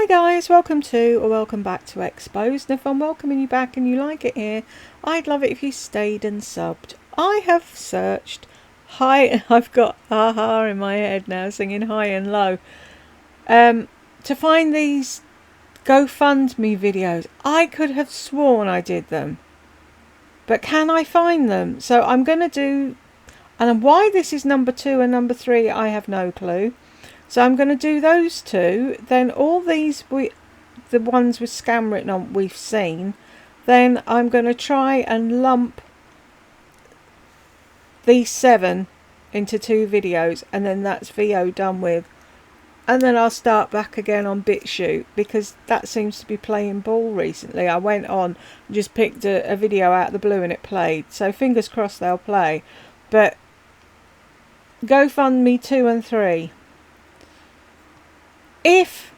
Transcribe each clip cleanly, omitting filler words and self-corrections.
Hi guys, welcome to or welcome back to Exposed. And if I'm welcoming you back and you like it here, I'd love it if you stayed and subbed. I have searched high, I've got aha in my head now singing high and low, to find these GoFundMe videos. I could have sworn I did them, but can I find them? So I'm going to do, and why this is number 2 and number 3 I have no clue. So I'm going to do those two, then all these, the ones with scam written on, we've seen. Then I'm going to try and lump these 7 into 2 videos, and then that's VO done with. And then I'll start back again on BitChute, because that seems to be playing ball recently. I went on and just picked a video out of the blue and it played. So fingers crossed they'll play. But GoFundMe 2 and 3. If,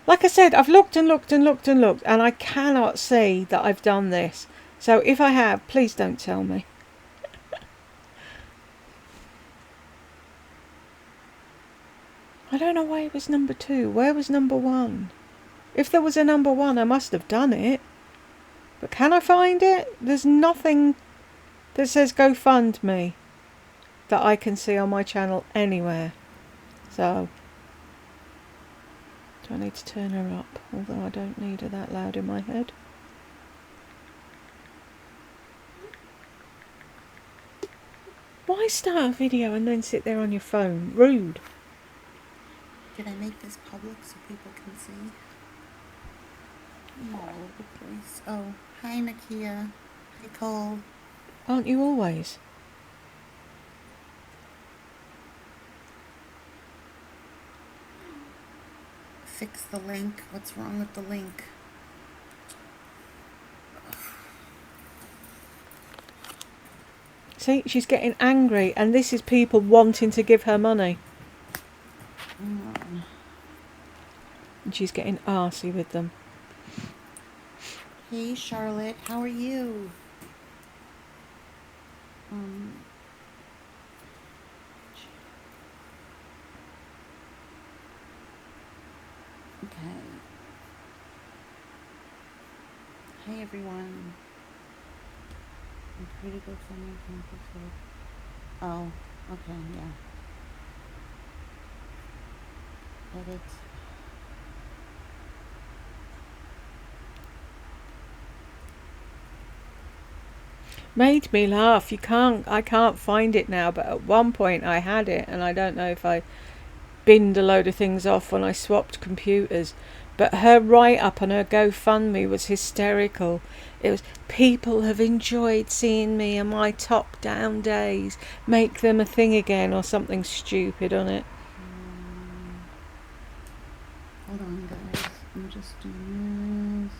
like I said, I've looked and looked and looked and looked, and I cannot see that I've done this. So if I have, please don't tell me. I don't know why it was number 2. Where was number 1? If there was a number 1, I must have done it. But can I find it? There's nothing that says GoFundMe that I can see on my channel anywhere. So I need to turn her up, although I don't need her that loud in my head. Why start a video and then sit there on your phone? Rude. Did I make this public so people can see? I'm all over the place. Oh, hi Nakia. Hi Cole. Aren't you always? Fix the link. What's wrong with the link? See, she's getting angry, and this is people wanting to give her money. And she's getting arsey with them. Hey Charlotte, how are you? Okay. Hey everyone. I'm free to go somewhere from episode. Oh, okay, yeah. Edit. Made me laugh. I can't find it now, but at one point I had it, and I don't know if I binned a load of things off when I swapped computers. But her write-up on her GoFundMe was hysterical. It was, people have enjoyed seeing me on my top down days. Make them a thing again, or something stupid on it. Hold on guys, I'm just doing this.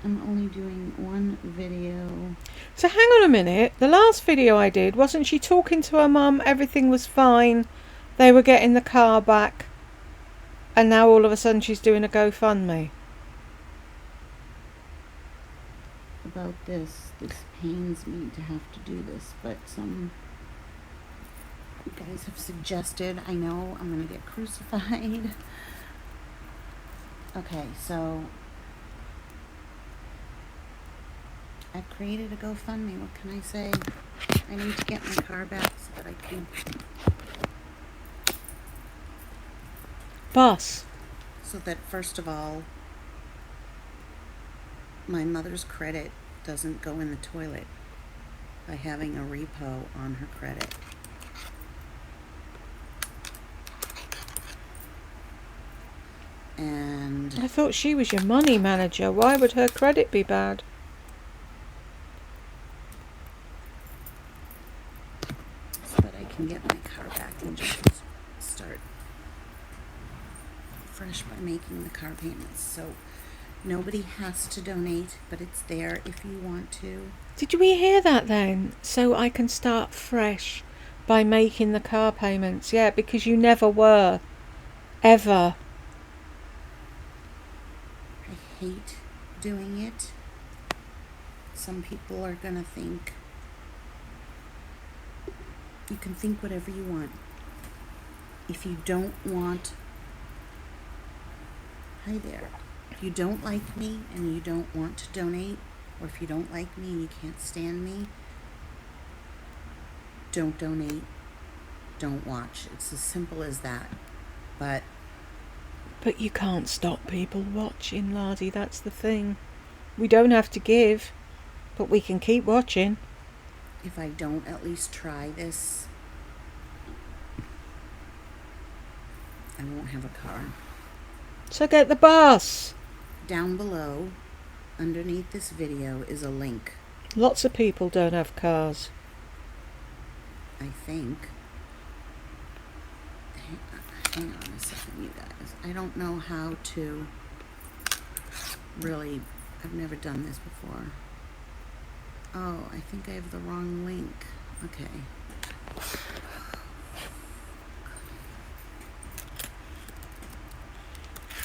I'm only doing one video. So hang on a minute. The last video I did, wasn't she talking to her mum? Everything was fine. They were getting the car back. And now all of a sudden she's doing a GoFundMe. About this pains me to have to do this, but some you guys have suggested. I know I'm gonna get crucified. Okay, so I've created a GoFundMe. What can I say? I need to get my car back so that I can Bus. so that first of all my mother's credit doesn't go in the toilet by having a repo on her credit. And I thought she was your money manager. Why would her credit be bad? so that I can get my car back and just start fresh by making the car payments. So nobody has to donate, but it's there if you want to. Did we hear that then? So I can start fresh by making the car payments. Yeah, because you never were. Ever. I hate doing it. Some people are gonna think, you can think whatever you want. If you don't want Hi there. If you don't like me and you don't want to donate, or if you don't like me and you can't stand me, don't donate, don't watch. It's as simple as that. But you can't stop people watching, laddie, that's the thing. We don't have to give, but we can keep watching. if I don't at least try this, I won't have a car. So get the bus. Down below, underneath this video, is a link, Lots of people don't have cars. I think. Hang on a second, you guys. I don't know how to really, I've never done this before. Oh, I think I have the wrong link. Okay.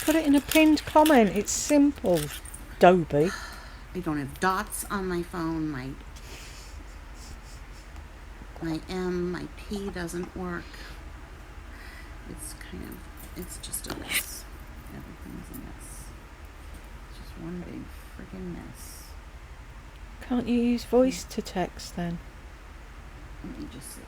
Put it in a pinned comment. It's simple. Dobie. I don't have dots on my phone. My M, my P doesn't work. It's just a mess. Everything's a mess. It's just one big freaking mess. Can't you use voice to text then? Let me just see.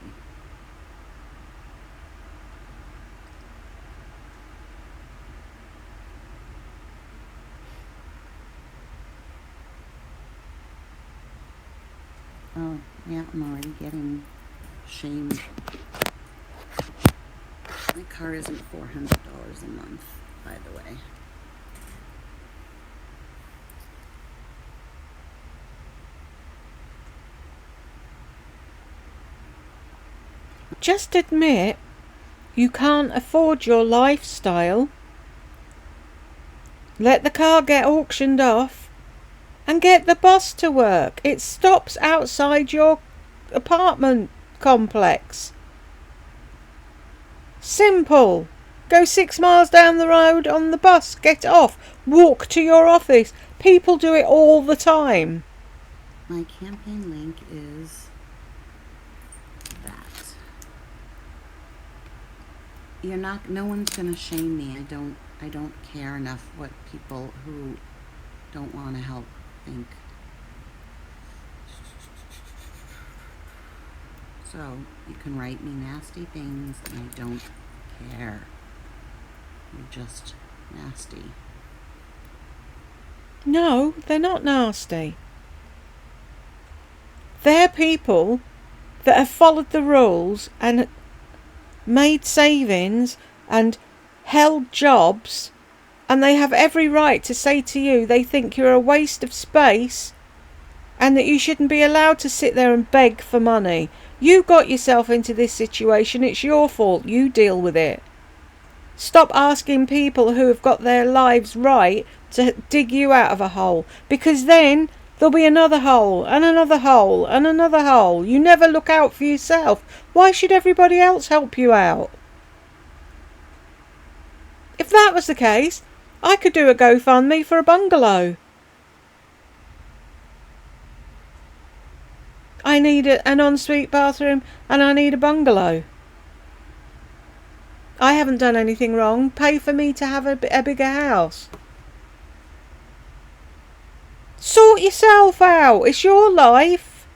Oh, yeah, I'm already getting shamed. My car isn't $400 a month, by the way. Just admit you can't afford your lifestyle. Let the car get auctioned off and get the bus to work. It stops outside your apartment complex. Simple. Go 6 miles down the road on the bus, get off, walk to your office. People do it all the time. My campaign link is that. No one's gonna shame me. I don't care enough what people who don't want to help think. So you can write me nasty things and I don't care. You're just nasty. No, they're not nasty. They're people that have followed the rules and made savings and held jobs, and they have every right to say to you they think you're a waste of space and that you shouldn't be allowed to sit there and beg for money. You got yourself into this situation. It's your fault. You deal with it. Stop asking people who have got their lives right to dig you out of a hole, because then there'll be another hole and another hole and another hole. You never look out for yourself. Why should everybody else help you out? If that was the case, I could do a GoFundMe for a bungalow. I need an ensuite bathroom and I need a bungalow. I haven't done anything wrong. Pay for me to have a bigger house. Sort yourself out. It's your life.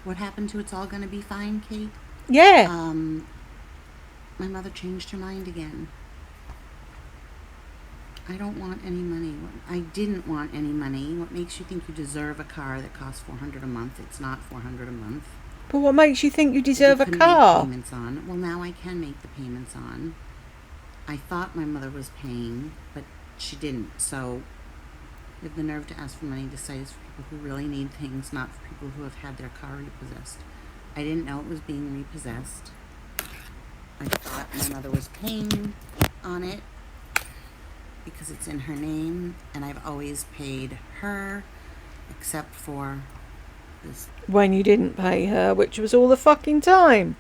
What happened to It's All Gonna Be Fine, Kate? Yeah. My mother changed her mind again. I don't want any money. I didn't want any money. What makes you think you deserve a car that costs $400 a month? It's not $400 a month. But what makes you think you deserve a Make car? payments on. Well, now I can make the payments on. I thought my mother was paying, but she didn't. So you have the nerve to ask for money to say it's for people who really need things, not for people who have had their car repossessed. I didn't know it was being repossessed. I thought my mother was paying on it because it's in her name, and I've always paid her, except for this. When you didn't pay her, which was all the fucking time.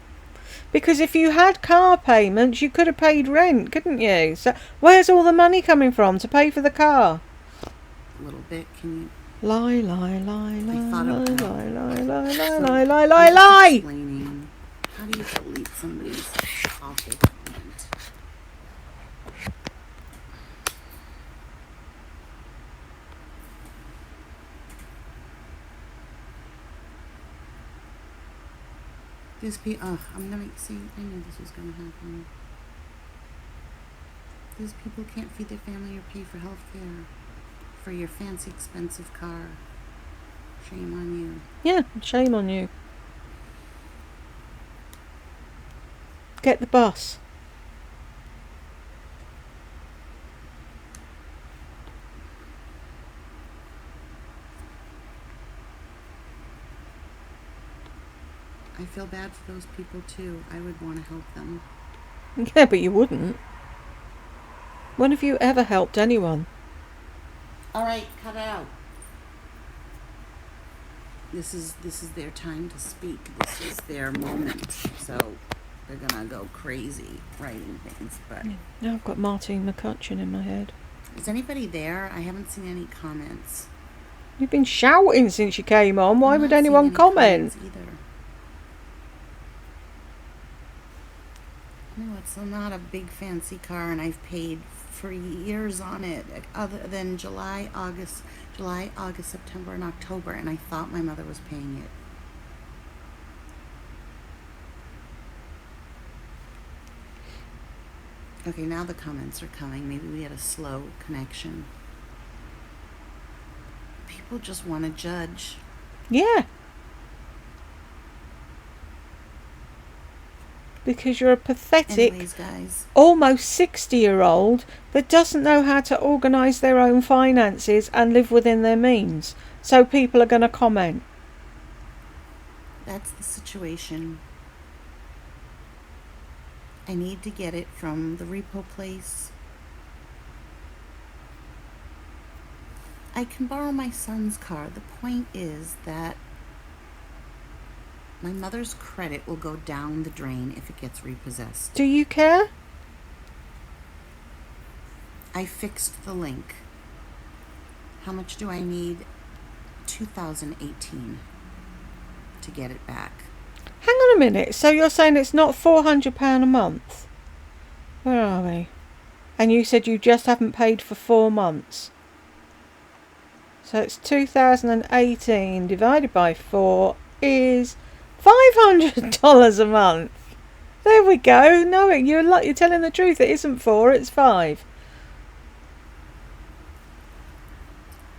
Because if you had car payments, you could have paid rent, couldn't you? So where's all the money coming from to pay for the car? A little bit, can you? Lie, lie, lie, lie, I thought lie, it was lie, lie, lie, so lie, lie, lie, lie, I'm lie. just explaining. How do you delete somebody's awful comment? These people, I'm gonna see. I knew this was gonna happen. These people can't feed their family or pay for health care for your fancy, expensive car. Shame on you. Yeah, shame on you. Get the bus. I feel bad for those people too. I would want to help them. Yeah, but you wouldn't. When have you ever helped anyone? All right, cut it out. This is their time to speak. This is their moment. So they're gonna go crazy writing things. But now I've got Martine McCutcheon in my head. Is anybody there? I haven't seen any comments. You've been shouting since you came on. Why would anyone comment? Either. No, it's not a big fancy car, and I've paid for years on it, other than July, August, September, and October, and I thought my mother was paying it. Okay, now the comments are coming. Maybe we had a slow connection. People just want to judge. Yeah. Because you're a pathetic, anyways, guys, almost 60-year-old that doesn't know how to organise their own finances and live within their means. So people are going to comment. That's the situation. I need to get it from the repo place. I can borrow my son's car. The point is that my mother's credit will go down the drain if it gets repossessed. Do you care? I fixed the link. How much do I need? 2018 to get it back. Hang on a minute. So you're saying it's not £400 a month? Where are we? And you said you just haven't paid for 4 months. So it's 2018 divided by 4 is $500 a month. There we go. No, you're telling the truth. It isn't 4, it's 5.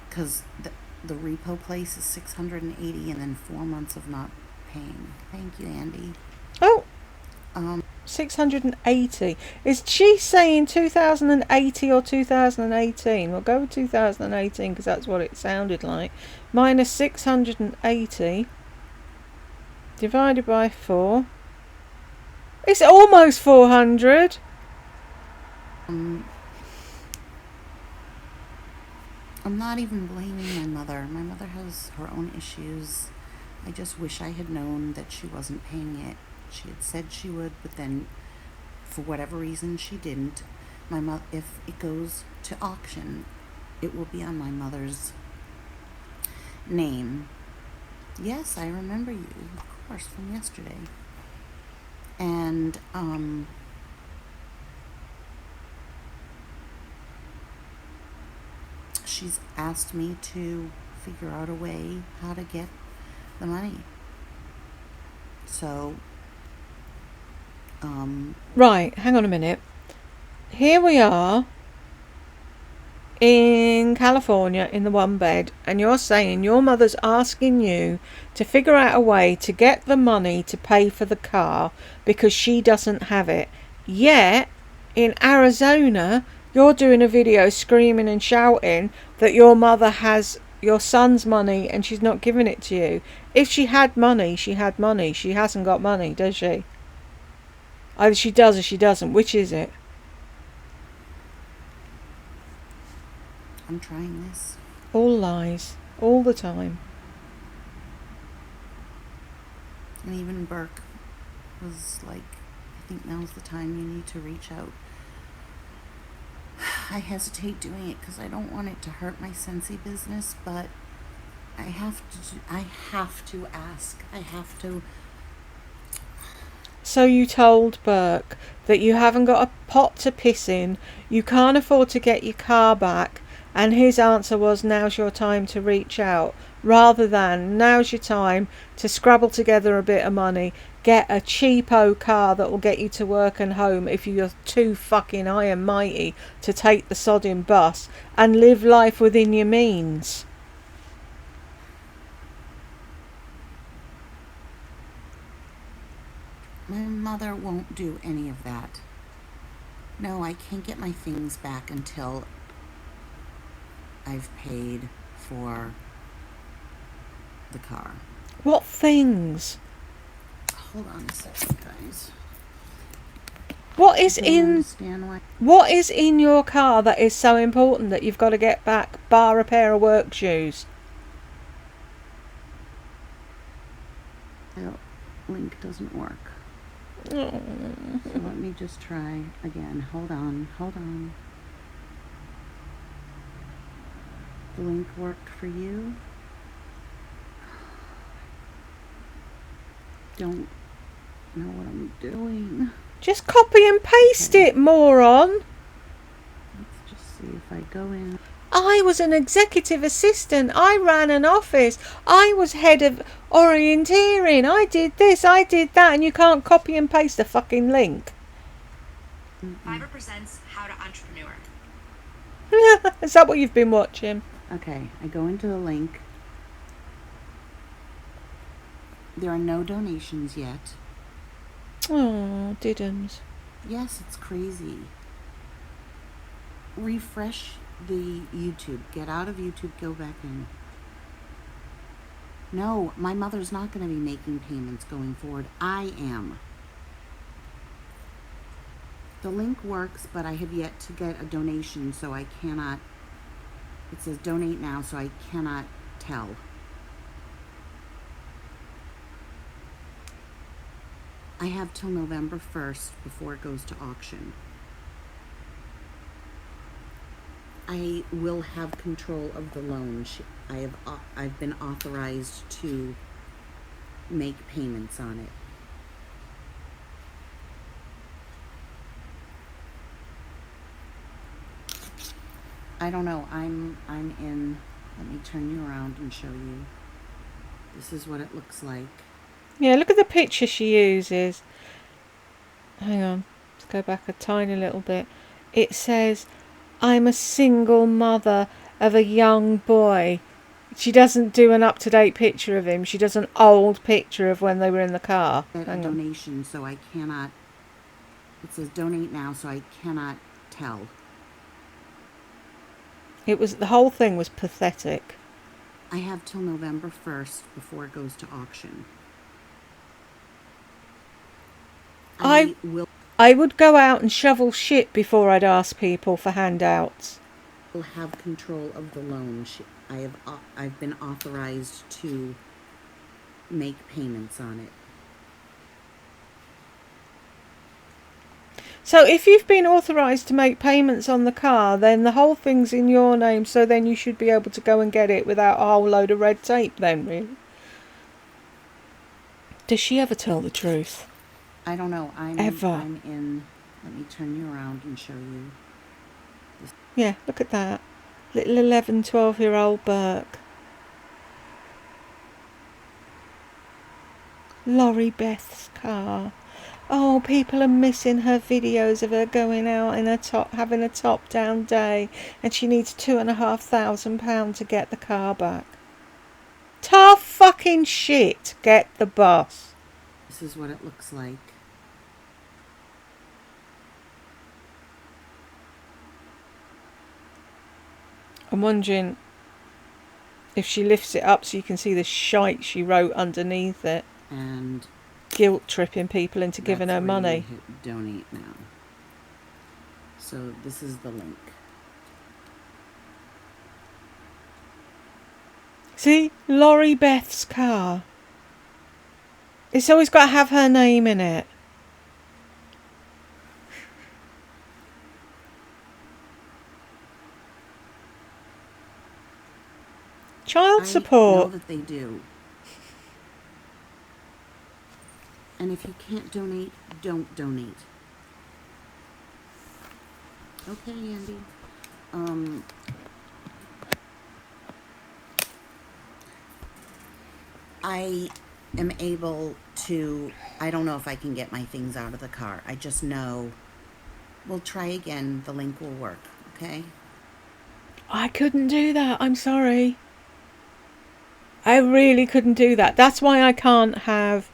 Because the repo place is $680 and then 4 months of not paying. Thank you, Andy. Oh, 680. Is she saying 2080 or 2018? We'll go with 2018 because that's what it sounded like. Minus 680 divided by 4. It's almost 400. I'm not even blaming my mother. My mother has her own issues. I just wish I had known that she wasn't paying it. She had said she would, but then for whatever reason she didn't. If it goes to auction, it will be on my mother's name. Yes, I remember you, of course, from yesterday. And she's asked me to figure out a way how to get the money. So right, hang on a minute. Here we are in California in the one bed, and you're saying your mother's asking you to figure out a way to get the money to pay for the car because she doesn't have it. Yet in Arizona you're doing a video screaming and shouting that your mother has your son's money and she's not giving it to you. If she had money, she had money. She hasn't got money, does she? Either she does or she doesn't. Which is it? I'm trying this. All lies. All the time. And even Burke was like, I think now's the time you need to reach out. I hesitate doing it because I don't want it to hurt my Scentsy business, but I have to ask. I have to. So you told Burke that you haven't got a pot to piss in, you can't afford to get your car back, and his answer was, now's your time to reach out, rather than, now's your time to scrabble together a bit of money, get a cheapo car that will get you to work and home if you're too fucking high and mighty to take the sodding bus, and live life within your means. My mother won't do any of that. No, I can't get my things back until I've paid for the car. What things? Hold on a second, guys. What is I don't in understand why. what is in your car that is so important that you've got to get back, bar a pair of work shoes? The link doesn't work. Oh. So let me just try again. Hold on. The link worked for you? Don't know what I'm doing. Just copy and paste it, moron. Let's just see if I go in. I was an executive assistant. I ran an office. I was head of orienteering. I did this, I did that, and you can't copy and paste a fucking link. Fiverr presents How to Entrepreneur. Is that what you've been watching? Okay, I go into the link. There are no donations yet. Oh, didn't. Yes, it's crazy. Refresh the YouTube. Get out of YouTube, go back in. No, my mother's not going to be making payments going forward. I am. The link works, but I have yet to get a donation, so I cannot. It says donate now, so I cannot tell. I have till November 1st before it goes to auction. I will have control of the loan. I've been authorized to make payments on it. I don't know. I'm in. Let me turn you around and show you. This is what it looks like. Yeah, look at the picture she uses. Hang on, let's go back a tiny little bit. It says, I'm a single mother of a young boy. She doesn't do an up-to-date picture of him. She does an old picture of when they were in the car. A donation, so I cannot. It says donate now, so I cannot tell. The whole thing was pathetic. I have till November 1st before it goes to auction. I would go out and shovel shit before I'd ask people for handouts. Will have control of the loan. I've been authorized to make payments on it. So if you've been authorised to make payments on the car, then the whole thing's in your name, so then you should be able to go and get it without a whole load of red tape then, really. Does she ever tell the truth? I don't know. I'm in. Let me turn you around and show you. Yeah, look at that. Little 11, 12-year-old Burke. Laurie Beth's car. Oh, people are missing her videos of her going out in having a top-down day, and she needs £2,500 to get the car back. Tough fucking shit. Get the bus. This is what it looks like. I'm wondering if she lifts it up so you can see the shite she wrote underneath it. And guilt tripping people into giving her money. You hit donate now. So this is the link. See, Laurie Beth's car. It's always got to have her name in it. Child support. I know that they do. And And if you can't donate, don't donate. Okay, Andy. I am able to, I don't know if I can get my things out of the car. I just know, we'll try again. The link will work, okay? I couldn't do that. I'm sorry. I really couldn't do that. That's why I can't have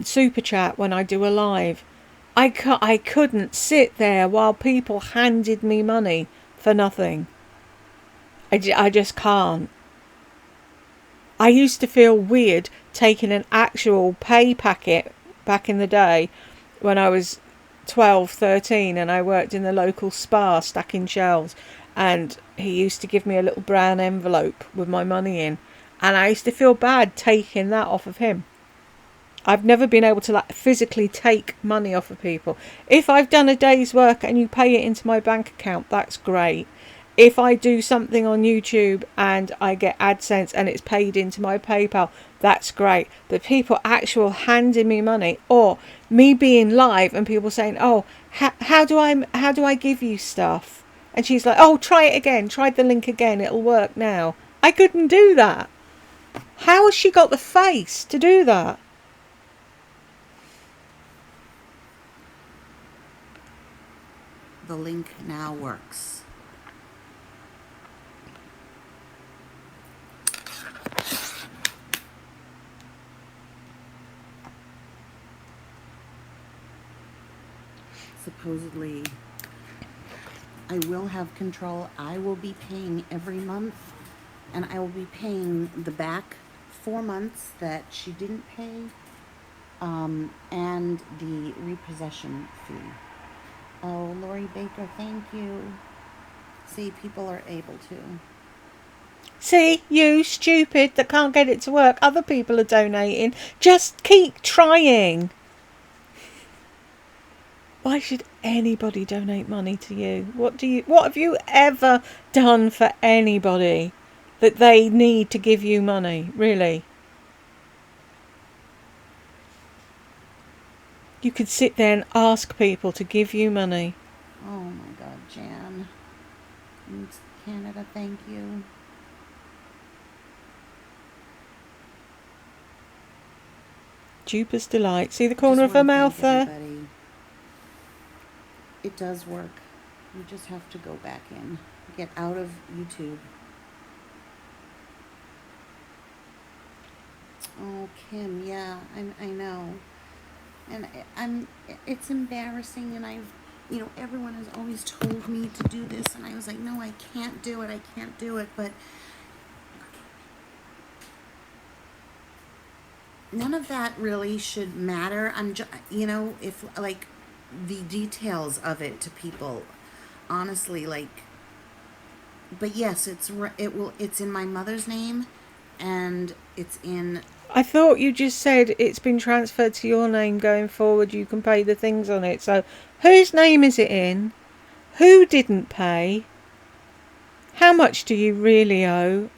super chat when I do a live. I couldn't sit there while people handed me money for nothing. I just can't. I used to feel weird taking an actual pay packet back in the day when I was 12, 13 and I worked in the local spa stacking shelves, and he used to give me a little brown envelope with my money in, and I used to feel bad taking that off of him. I've never been able to physically take money off of people. If I've done a day's work and you pay it into my bank account, that's great. If I do something on YouTube and I get AdSense and it's paid into my PayPal, that's great. But people actual handing me money, or me being live and people saying, "Oh, how do I give you stuff?" And she's like, "Oh, try it again. Try the link again. It'll work now." I couldn't do that. How has she got the face to do that? The link now works. Supposedly, I will have control. I will be paying every month, and I will be paying the back 4 months that she didn't pay, and the repossession fee. Oh, Lori Baker, thank you. See, people are able to. See, you stupid that can't get it to work. Other people are donating. Just keep trying. Why should anybody donate money to you? What have you ever done for anybody that they need to give you money? Really? You could sit there and ask people to give you money. Oh my God, Jan. In Canada, thank you. Duper's Delight. See the corner of her mouth there? Everybody. It does work. You just have to go back in. Get out of YouTube. Oh, Kim, yeah, I know. And it's embarrassing, and everyone has always told me to do this, and I was like, no, I can't do it, but none of that really should matter. I'm just, if, like, the details of it to people, honestly, like, but yes, it's in my mother's name, and it's in... I thought you just said it's been transferred to your name going forward. You can pay the things on it. So whose name is it in? Who didn't pay? How much do you really owe?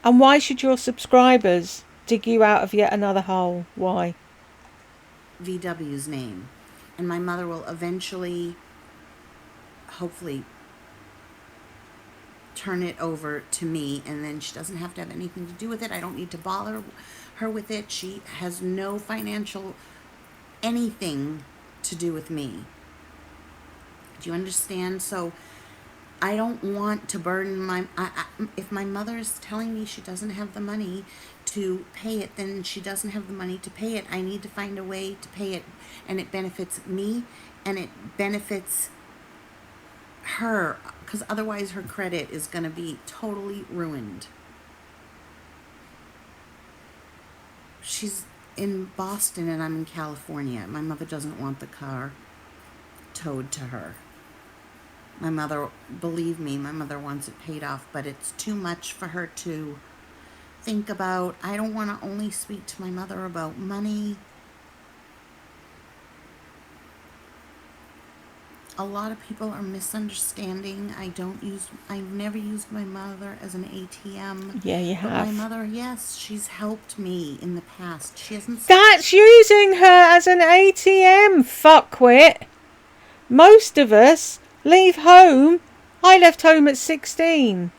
And why should your subscribers dig you out of yet another hole? Why? VW's name. And my mother will eventually, hopefully, turn it over to me, and then she doesn't have to have anything to do with it. I don't need to bother her with it. She has no financial anything to do with me. Do you understand? So I don't want to burden if my mother is telling me she doesn't have the money to pay it, then she doesn't have the money to pay it. I need to find a way to pay it, and it benefits me, and it benefits her, because otherwise her credit is going to be totally ruined. She's in Boston and I'm in California. My mother doesn't want the car towed to her. My mother, believe me, my mother wants it paid off, but it's too much for her to think about. I don't want to only speak to my mother about money. A lot of people are misunderstanding. I've never used my mother as an ATM. Yeah, you But my have. mother, yes, she's helped me in the past. She hasn't. That's using her as an ATM, fuckwit. Most of us leave home. I left home at 16.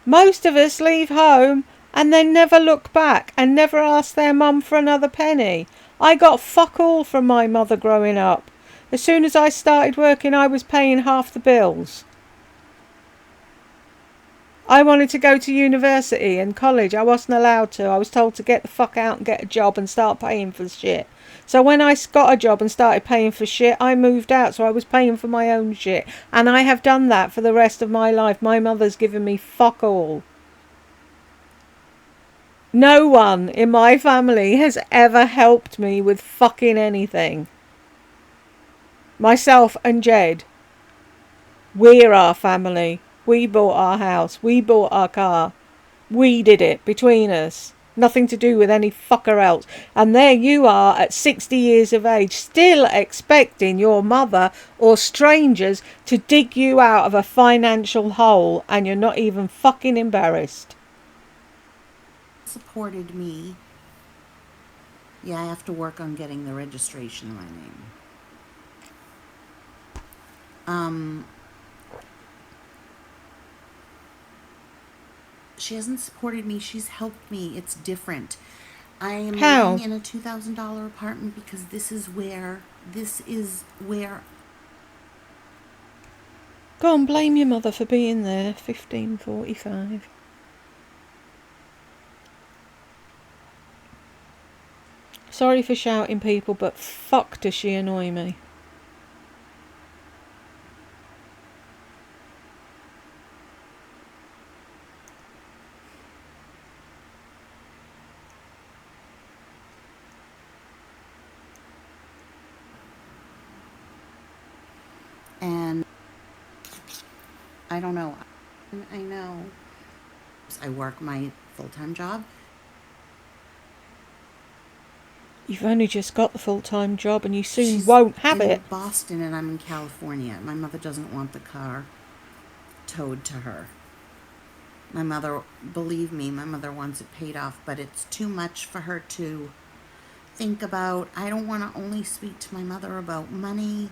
Most of us leave home and then never look back and never ask their mum for another penny. I got fuck all from my mother growing up. As soon as I started working, I was paying half the bills. I wanted to go to university and college. I wasn't allowed to. I was told to get the fuck out and get a job and start paying for shit. So when I got a job and started paying for shit, I moved out, so I was paying for my own shit. And I have done that for the rest of my life. My mother's given me fuck all. No one in my family has ever helped me with fucking anything. Myself and Jed. We're our family. We bought our house. We bought our car. We did it between us. Nothing to do with any fucker else. And there you are at 60 years of age, still expecting your mother or strangers to dig you out of a financial hole, and you're not even fucking embarrassed. Supported me. Yeah, I have to work on getting the registration in my name. She hasn't supported me. She's helped me. It's different. I am How? living in a $2,000 apartment because this is where. Go on, blame your mother for being there. 15:45. Sorry for shouting, people, but fuck does she annoy me. And I don't know. I know. I work my full-time job. You've only just got the full-time job and you soon She's won't have in it. Boston and I'm in California. My mother doesn't want the car towed to her. My mother, believe me, my mother wants it paid off, but it's too much for her to think about. I don't want to only speak to my mother about money.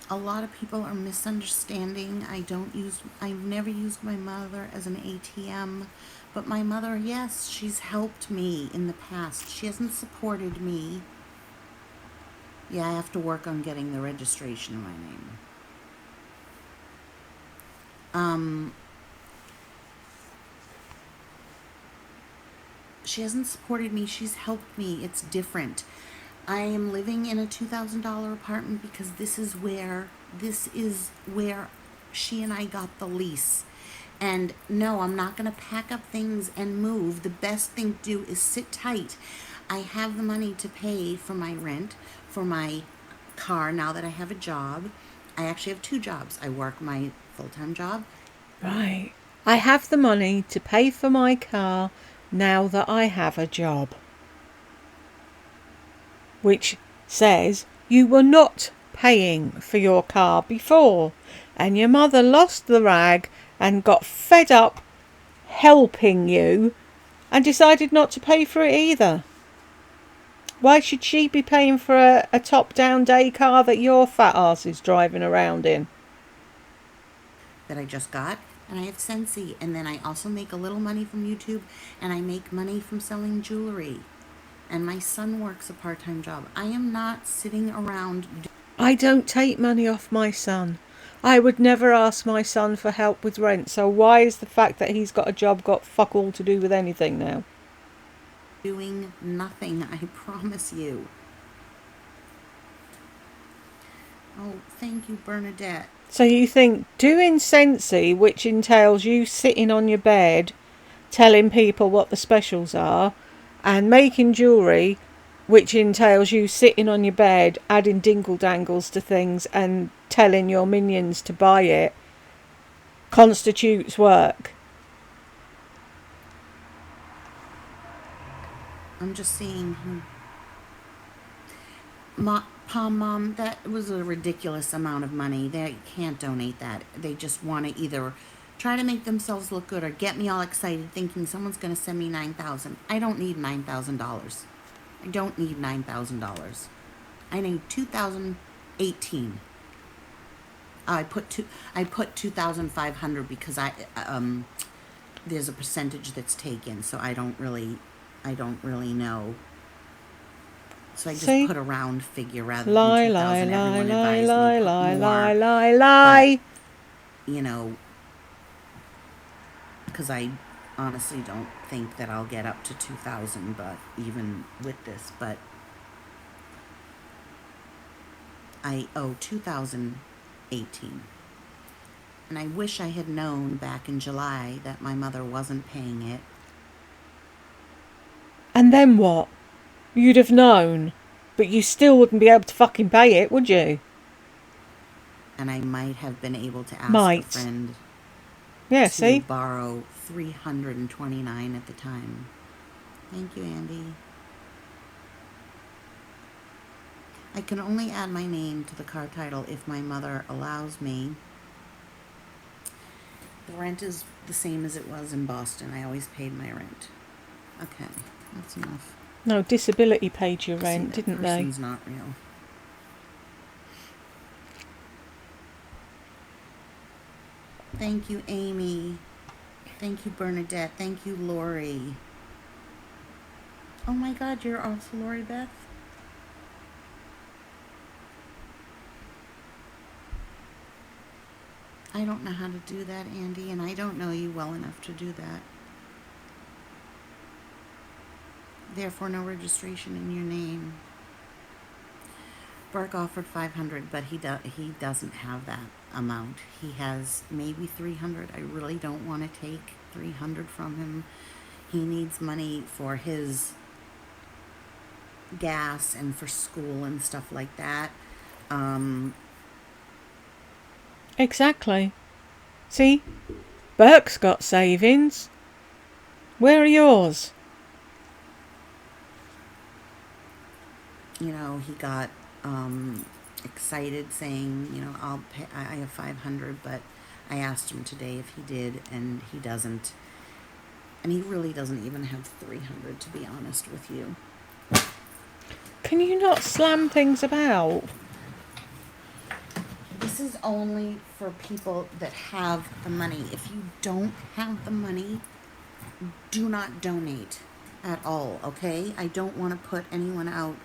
A lot of people are misunderstanding. I've never used my mother as an ATM, but my mother, yes, she's helped me in the past. She hasn't supported me. Yeah, I have to work on getting the registration in my name. She hasn't supported me. She's helped me. It's different. I am living in a $2,000 apartment because this is where she and I got the lease. And no, I'm not going to pack up things and move. The best thing to do is sit tight. I have the money to pay for my rent, for my car now that I have a job. I actually have 2 jobs. I work my full-time job. Right. I have the money to pay for my car now that I have a job. Which says you were not paying for your car before, and your mother lost the rag and got fed up helping you and decided not to pay for it either. Why should she be paying for a top-down day car that your fat ass is driving around in? That I just got, and I have Scentsy, and then I also make a little money from YouTube, and I make money from selling jewelry. And my son works a part-time job. I am not sitting around. I don't take money off my son. I would never ask my son for help with rent, so why is the fact that he's got a job got fuck all to do with anything now? Doing nothing, I promise you. Oh, thank you, Bernadette. So you think doing Scentsy, which entails you sitting on your bed telling people what the specials are, and making jewellery, which entails you sitting on your bed adding dingle dangles to things and telling your minions to buy it, constitutes work? I'm just seeing. Mom, that was a ridiculous amount of money. They can't donate that. They just want to either try to make themselves look good or get me all excited thinking someone's going to send me $9,000. I don't need $9,000. I don't need $9,000. I need 2018. I put 2,500 because there's a percentage that's taken, so I don't really know. So I just See? put a round figure rather Lie, than lie, 2,000. lie, Everyone lie, advised lie, me put lie, more, lie, lie, lie. but, you know, because I honestly don't think that I'll get up to 2,000, but even with this, but I owe 2018. And I wish I had known back in July that my mother wasn't paying it. And then what? You'd have known. But you still wouldn't be able to fucking pay it, would you? And I might have been able to ask a Might. friend Yeah, to see? borrow $329 at the time. Thank you, Andy. I can only add my name to the car title if my mother allows me. The rent is the same as it was in Boston. I always paid my rent. Okay, that's enough. No, disability paid your See, rent, that didn't they? person's not real. Thank you, Amy. Thank you, Bernadette. Thank you, Lori. Oh my God, you're also Lori Beth? I don't know how to do that, Andy, and I don't know you well enough to do that. Therefore, no registration in your name. Burke offered 500, but he doesn't have that amount. He has maybe 300. I really don't want to take 300 from him. He needs money for his gas and for school and stuff like that. Exactly. See? Burke's got savings. Where are yours? You know, he got excited saying, you know, I'll pay, I have 500, but I asked him today if he did, and he doesn't. And he really doesn't even have 300, to be honest with you. Can you not slam things about? This is only for people that have the money. If you don't have the money, do not donate at all, okay? I don't want to put anyone out.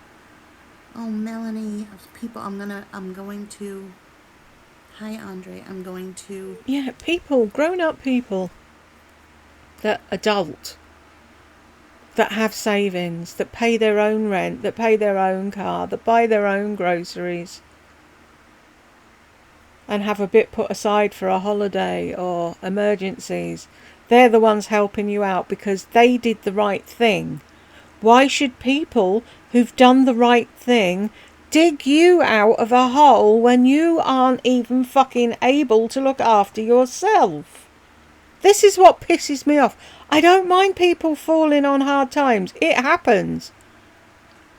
Oh, Melanie, people, I'm going to, hi, Andre, I'm going to. Yeah, people, grown-up people that adult, that have savings, that pay their own rent, that pay their own car, that buy their own groceries, and have a bit put aside for a holiday or emergencies. They're the ones helping you out because they did the right thing. Why should people who've done the right thing dig you out of a hole when you aren't even fucking able to look after yourself? This is what pisses me off. I don't mind people falling on hard times. It happens.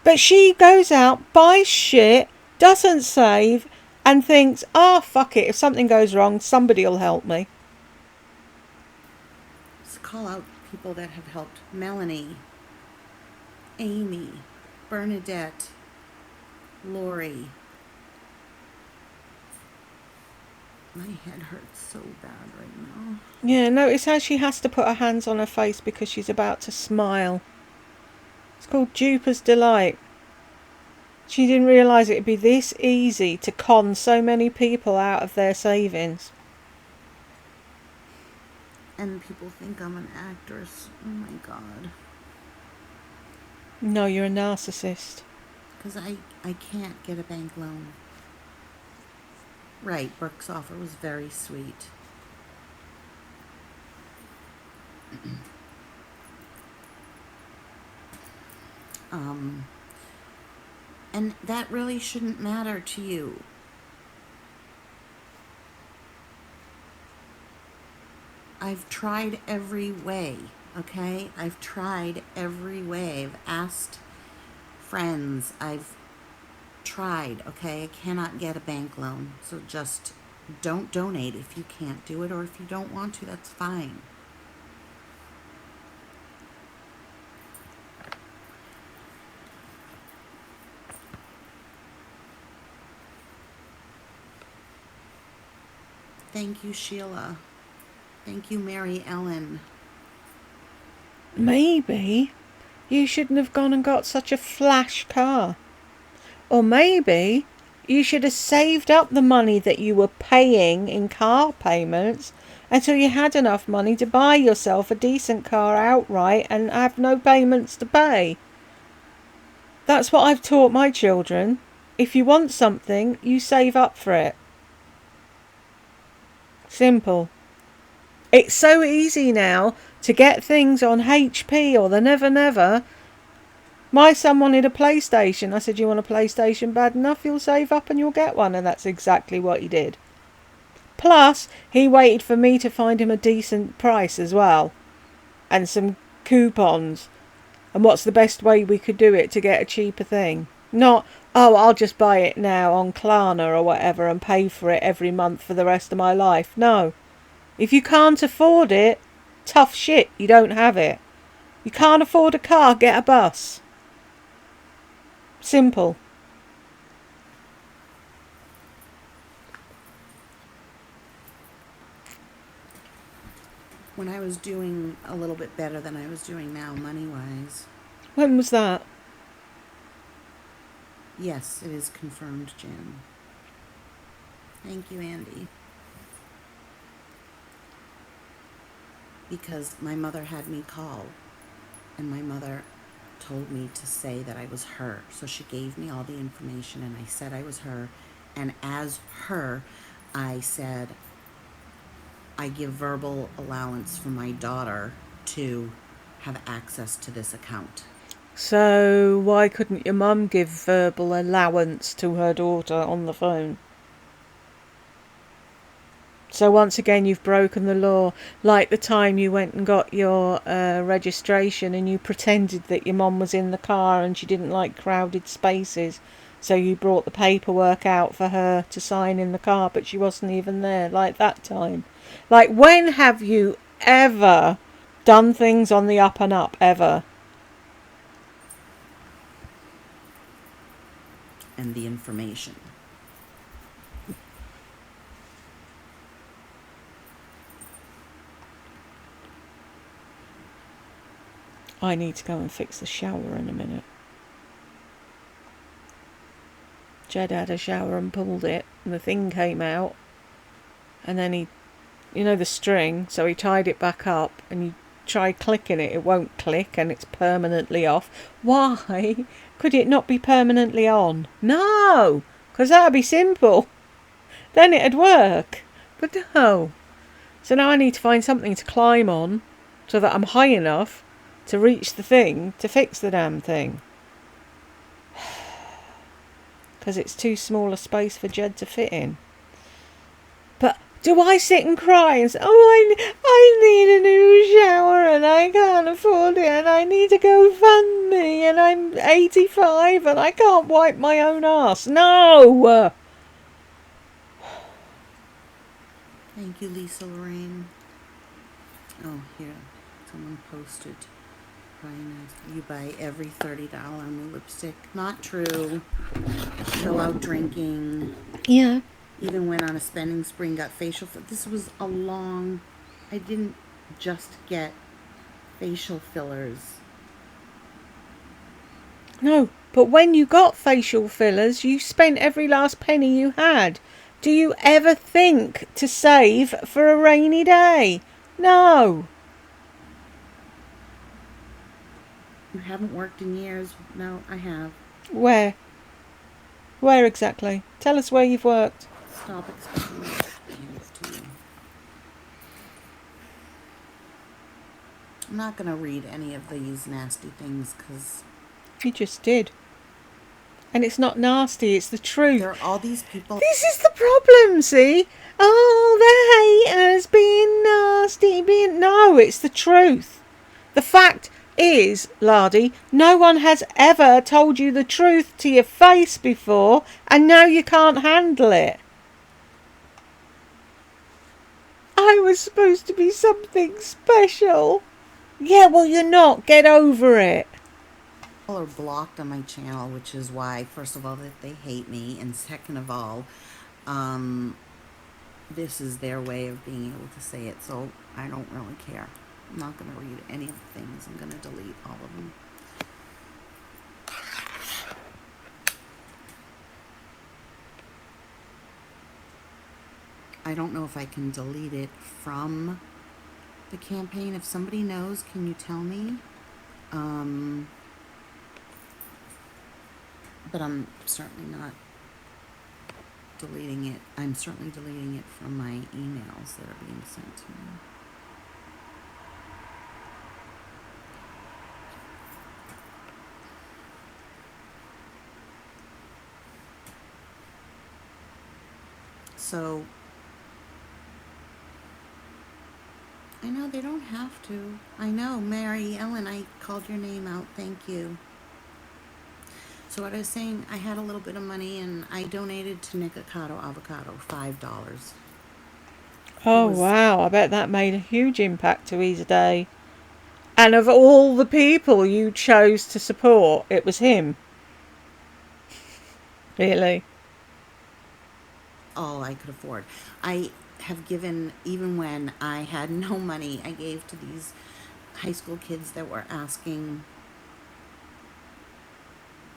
But she goes out, buys shit, doesn't save, and thinks, fuck it, if something goes wrong, somebody'll help me. Let's call out people that have helped. Melanie, Amy, Bernadette, Lori. My head hurts so bad right now. Yeah, notice how she has to put her hands on her face because she's about to smile. It's called Duper's Delight. She didn't realise it'd be this easy to con so many people out of their savings. And people think I'm an actress. Oh my God. No, you're a narcissist. Because I can't get a bank loan. Right, Burke's offer was very sweet. And that really shouldn't matter to you. I've tried every way, okay? I've tried every way. I've asked friends. I've tried, okay? I cannot get a bank loan. So just don't donate if you can't do it, or if you don't want to, that's fine. Thank you, Sheila. Thank you, Mary Ellen. Maybe you shouldn't have gone and got such a flash car. Or maybe you should have saved up the money that you were paying in car payments until you had enough money to buy yourself a decent car outright and have no payments to pay. That's what I've taught my children. If you want something, you save up for it. Simple. It's so easy now to get things on HP or the Never Never. My son wanted a PlayStation. I said, you want a PlayStation bad enough? You'll save up and you'll get one. And that's exactly what he did. Plus, he waited for me to find him a decent price as well. And some coupons. And what's the best way we could do it to get a cheaper thing? Not, oh, I'll just buy it now on Klarna or whatever and pay for it every month for the rest of my life. No. If you can't afford it, tough shit, you don't have it. You can't afford a car, get a bus. Simple. When I was doing a little bit better than I was doing now, money-wise. When was that? Yes, it is confirmed, Jen. Thank you, Andy. Because my mother had me call, and my mother told me to say that I was her. So she gave me all the information, and I said I was her. And as her, I said, I give verbal allowance for my daughter to have access to this account. So why couldn't your mum give verbal allowance to her daughter on the phone? So once again, you've broken the law. Like the time you went and got your registration and you pretended that your mum was in the car and she didn't like crowded spaces. So you brought the paperwork out for her to sign in the car, but she wasn't even there, like that time. Like, when have you ever done things on the up and up, ever? And the information. I need to go and fix the shower in a minute. Jed had a shower and pulled it, and the thing came out. And then he, you know the string, so he tied it back up, and you try clicking it, it won't click, and it's permanently off. Why could it not be permanently on? No, because that would be simple. Then it'd work. But no. So now I need to find something to climb on, so that I'm high enough to reach the thing to fix the damn thing. Because it's too small a space for Jed to fit in. But do I sit and cry and say, oh, I need a new shower and I can't afford it and I need to go fund me and I'm 85 and I can't wipe my own arse? No! Thank you, Lisa Lorraine. Oh, here. Someone posted. You buy every $30 new lipstick. Not true. Chill out drinking. Yeah. Even went on a spending spree and got facial. This was a long... I didn't just get facial fillers. No, but when you got facial fillers, you spent every last penny you had. Do you ever think to save for a rainy day? No. You haven't worked in years. No, I have. Where? Where exactly? Tell us where you've worked. Stop expecting me to give to you. I'm not going to read any of these nasty things because... You just did. And it's not nasty, it's the truth. There are all these people... This is the problem, see? Oh, the haters being nasty, being... No, it's the truth. The fact is, Lardy, no one has ever told you the truth to your face before, and now you can't handle it. I was supposed to be something special. Yeah, well, you're not. Get over it. Are blocked on my channel, which is why, first of all, that they hate me, and second of all, this is their way of being able to say it, so I don't really care. I'm not going to read any of the things. I'm going to delete all of them. I don't know if I can delete it from the campaign. If somebody knows, can you tell me? But I'm certainly not deleting it. I'm certainly deleting it from my emails that are being sent to me. So, I know they don't have to. I know, Mary Ellen, I called your name out. Thank you. So what I was saying, I had a little bit of money and I donated to Nikocado Avocado $5. Oh, wow. I bet that made a huge impact to his day. And of all the people you chose to support, it was him. Really? All I could afford. I have given, even when I had no money, I gave to these high school kids that were asking.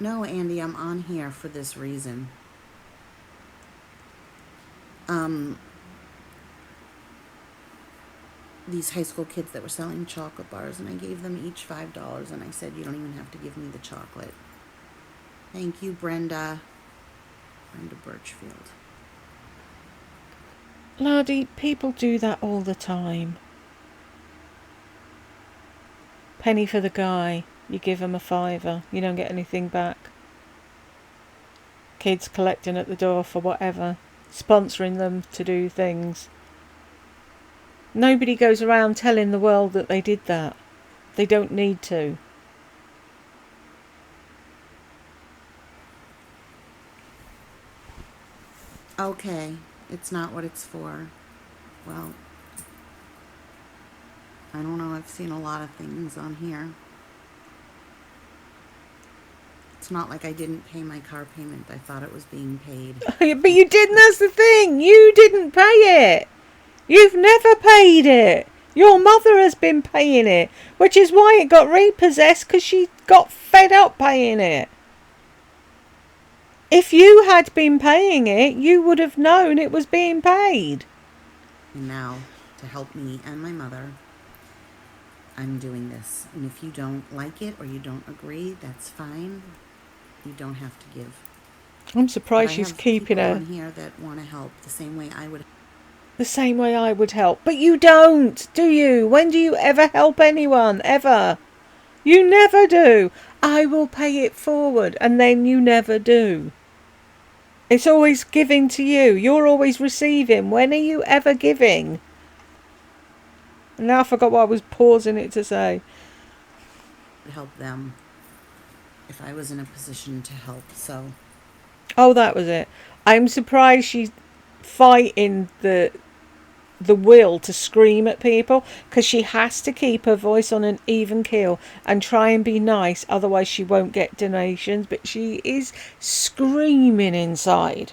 No, Andy, I'm on here for this reason. These high school kids that were selling chocolate bars, and I gave them each $5, and I said, you don't even have to give me the chocolate. Thank you, Brenda. Brenda Birchfield. Lardy, people do that all the time. Penny for the guy. You give him a $5. You don't get anything back. Kids collecting at the door for whatever. Sponsoring them to do things. Nobody goes around telling the world that they did that. They don't need to. Okay, it's not what it's for. Well, I don't know, I've seen a lot of things on here. It's not like I didn't pay my car payment. I thought it was being paid. But you didn't, that's the thing. You didn't pay it. You've never paid it. Your mother has been paying it, which is why it got repossessed, because she got fed up paying it. If you had been paying it, you would have known it was being paid. And now, to help me and my mother, I'm doing this. And if you don't like it or you don't agree, that's fine. You don't have to give. I'm surprised she's keeping her. I have people on here that want to help the same way I would. The same way I would help. But you don't, do you? When do you ever help anyone? Ever? You never do. I will pay it forward. And then you never do. It's always giving to you. You're always receiving. When are you ever giving? And now I forgot what I was pausing it to say. Help them if I was in a position to help. So. Oh, that was it. I'm surprised she's fighting the will to scream at people, because she has to keep her voice on an even keel and try and be nice, otherwise she won't get donations. But she is screaming inside.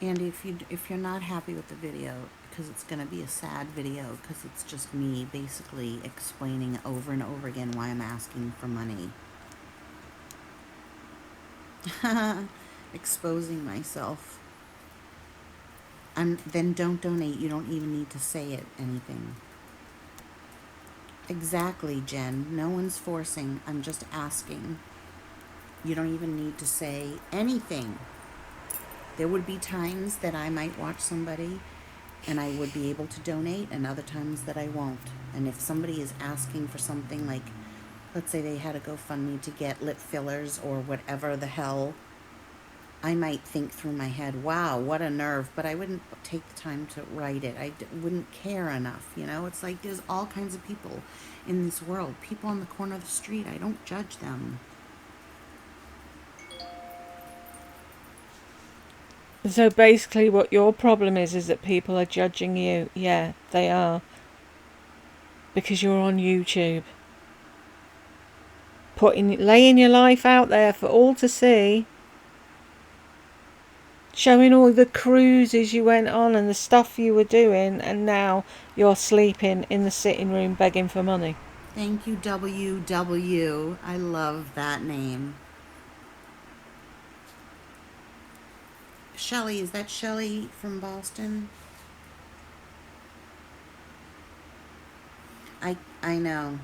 Andy, if you're not happy with the video, because it's going to be a sad video, because it's just me basically explaining over and over again why I'm asking for money. Exposing myself. Then don't donate. You don't even need to say anything. Exactly, Jen. No one's forcing. I'm just asking. You don't even need to say anything. There would be times that I might watch somebody and I would be able to donate, and other times that I won't. And if somebody is asking for something like let's say they had a GoFundMe to get lip fillers or whatever the hell, I might think through my head, wow, what a nerve, but I wouldn't take the time to write it. Wouldn't care enough, you know? It's like there's all kinds of people in this world. People on the corner of the street, I don't judge them. So basically what your problem is that people are judging you. Yeah, they are. Because you're on YouTube. Laying your life out there for all to see. Showing all the cruises you went on and the stuff you were doing, and now you're sleeping in the sitting room begging for money. Thank you, WW. I love that name. Shelly, is that Shelly from Boston? I know.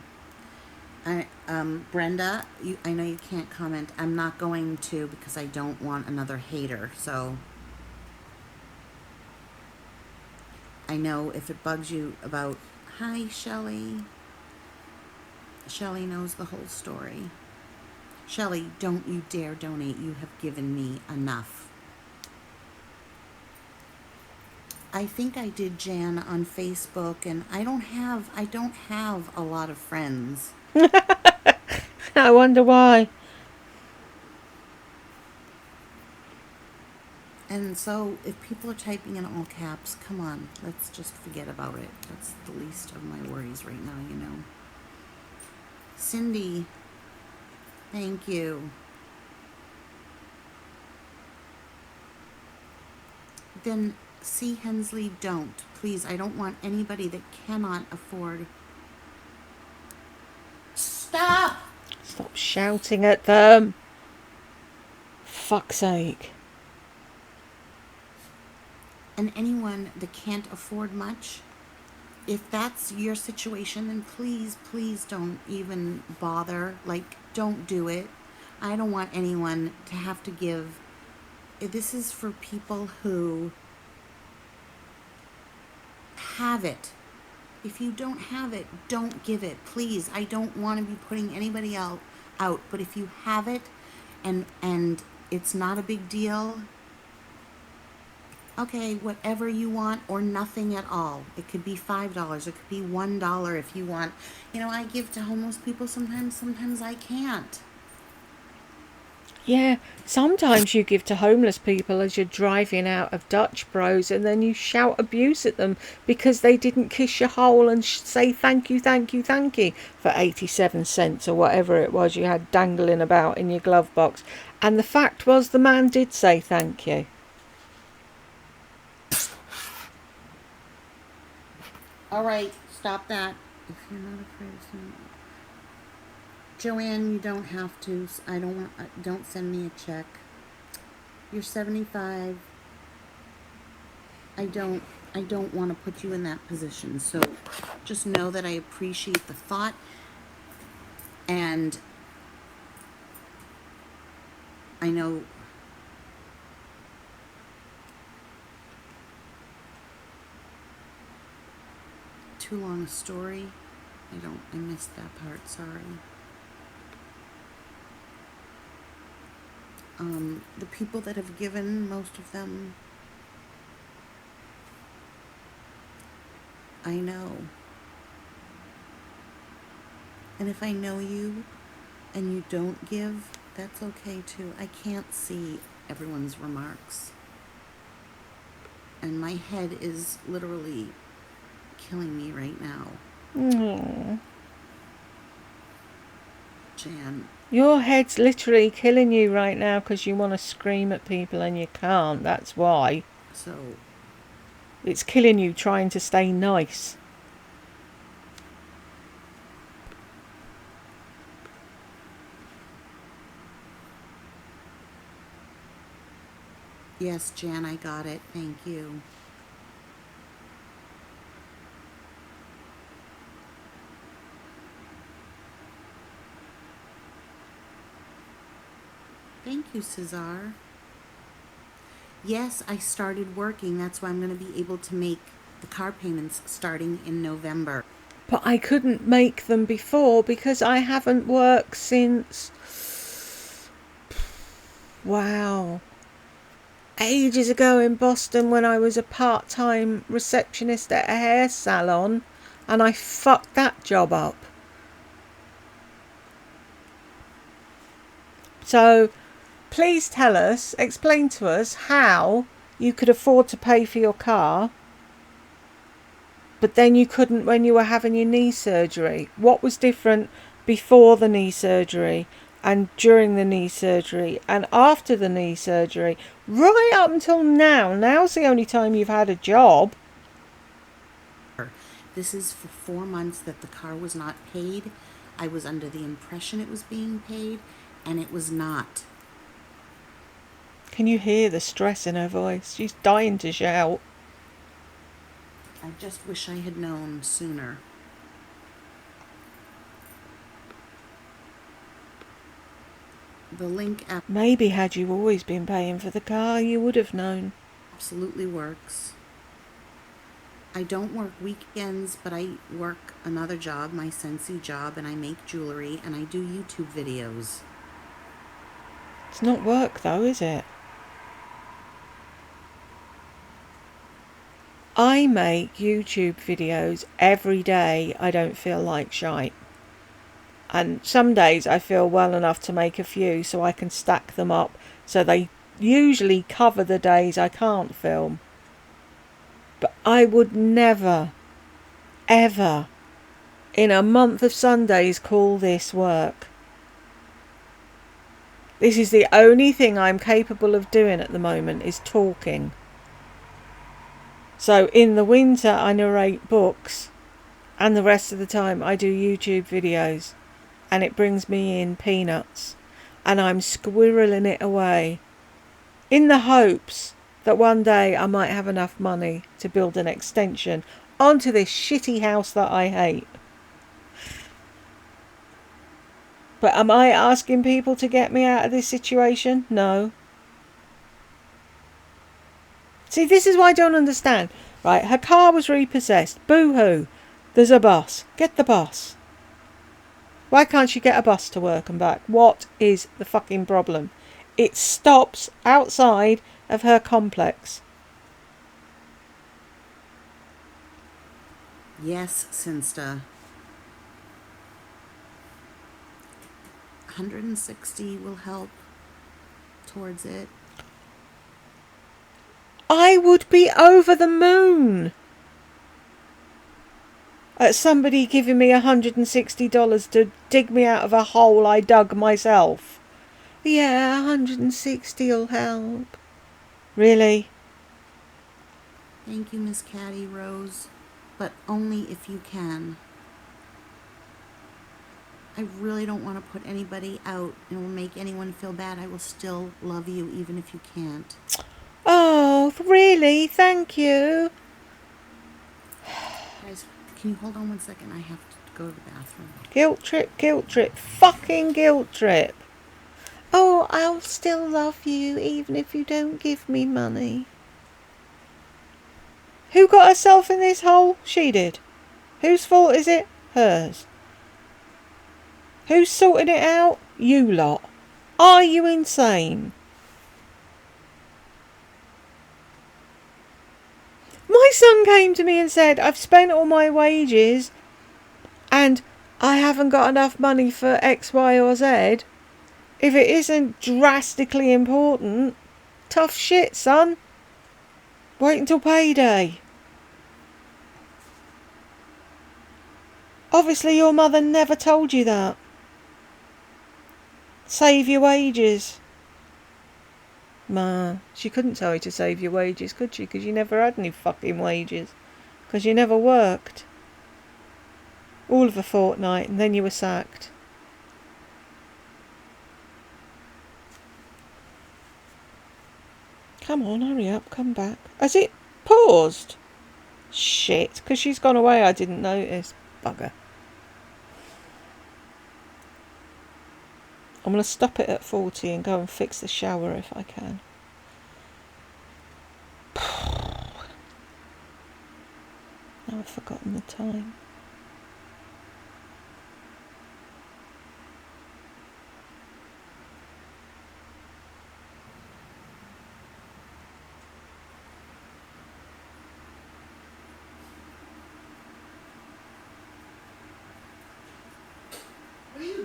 Brenda, I know you can't comment. I'm not going to because I don't want another hater. So I know if it bugs you about, hi, Shelly. Shelly knows the whole story. Shelly, don't you dare donate. You have given me enough. I think I did Jan on Facebook, and I don't have a lot of friends. I wonder why. And so if people are typing in all caps, come on, let's just forget about it. That's the least of my worries right now, you know. Cindy, thank you. Then C. Hensley, don't. Please, I don't want anybody that cannot afford. Stop! Stop shouting at them. Fuck's sake. And anyone that can't afford much, if that's your situation, then please don't even bother. Like, don't do it. I don't want anyone to have to give. This is for people who have it. If you don't have it, don't give it. Please, I don't want to be putting anybody out. But if you have it and it's not a big deal, okay, whatever you want or nothing at all. It could be $5. It could be $1 if you want. You know, I give to homeless people sometimes I can't. Yeah, sometimes you give to homeless people as you're driving out of Dutch Bros, and then you shout abuse at them because they didn't kiss your hole and say thank you for 87 cents or whatever it was you had dangling about in your glove box. And the fact was the man did say thank you. All right, stop that. If you're not afraid of someone. Joanne, you don't have to. Don't send me a check. You're 75. I don't want to put you in that position. So just know that I appreciate the thought, and I know too long a story. I missed that part, sorry. The people that have given, most of them, I know. And if I know you and you don't give, that's okay too. I can't see everyone's remarks. And my head is literally killing me right now. Aww. Jan. Your head's literally killing you right now because you want to scream at people and you can't. That's why. So. It's killing you trying to stay nice. Yes, Jan, I got it. Thank you. Thank you, Cesar. Yes, I started working. That's why I'm going to be able to make the car payments starting in November. But I couldn't make them before because I haven't worked since... Wow. Ages ago in Boston when I was a part-time receptionist at a hair salon, and I fucked that job up. So please tell us, explain to us how you could afford to pay for your car, but then you couldn't when you were having your knee surgery. What was different before the knee surgery and during the knee surgery and after the knee surgery, right up until now? Now's the only time you've had a job. This is for 4 months that the car was not paid. I was under the impression it was being paid, and it was not. Can you hear the stress in her voice? She's dying to shout. I just wish I had known sooner. The link Maybe had you always been paying for the car, you would have known. absolutely works. I don't work weekends, but I work another job, my Scentsy job, and I make jewelry, and I do YouTube videos. It's not work though, is it? I make YouTube videos every day. I don't feel like shite. And some days I feel well enough to make a few so I can stack them up so they usually cover the days I can't film. But I would never, ever, in a month of Sundays, call this work. This is the only thing I'm capable of doing at the moment, is talking. So in the winter I narrate books, and the rest of the time I do YouTube videos, and it brings me in peanuts, and I'm squirreling it away in the hopes that one day I might have enough money to build an extension onto this shitty house that I hate. But am I asking people to get me out of this situation? No. See, this is what I don't understand. Right, her car was repossessed. Boo-hoo. There's a bus. Get the bus. Why can't she get a bus to work and back? What is the fucking problem? It stops outside of her complex. Yes, Sinsta. 160 will help towards it. I would be over the moon at somebody giving me $160 to dig me out of a hole I dug myself. Yeah, 160 will help. Really? Thank you, Miss Caddy Rose, but only if you can. I really don't want to put anybody out and will make anyone feel bad. I will still love you even if you can't. Oh, really? Thank you. Guys, can you hold on 1 second? I have to go to the bathroom. Guilt trip, fucking guilt trip. Oh, I'll still love you even if you don't give me money. Who got herself in this hole? She did. Whose fault is it? Hers. Who's sorting it out? You lot. Are you insane? My son came to me and said, I've spent all my wages and I haven't got enough money for X, Y or Z. If it isn't drastically important, tough shit, son. Wait until payday. Obviously your mother never told you that. Save your wages. Ma, she couldn't tell you to save your wages, could she? Because you never had any fucking wages. Because you never worked. All of a fortnight and then you were sacked. Come on, hurry up, come back. Has it paused? Shit, because she's gone away I didn't notice. Bugger. I'm going to stop it at 40 and go and fix the shower if I can. Now I've forgotten the time.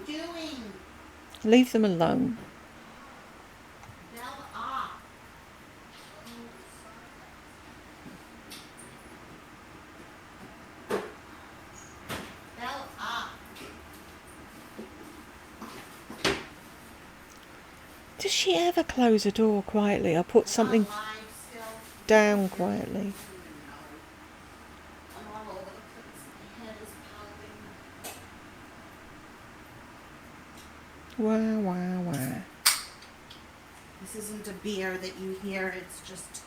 doing? Leave them alone. Bell up. Bell up. Does she ever close a door quietly or put something Alive still. down quietly? I'm all over the place. My head is pounding. Wow, wow, wow. This isn't a beer that you hear, it's just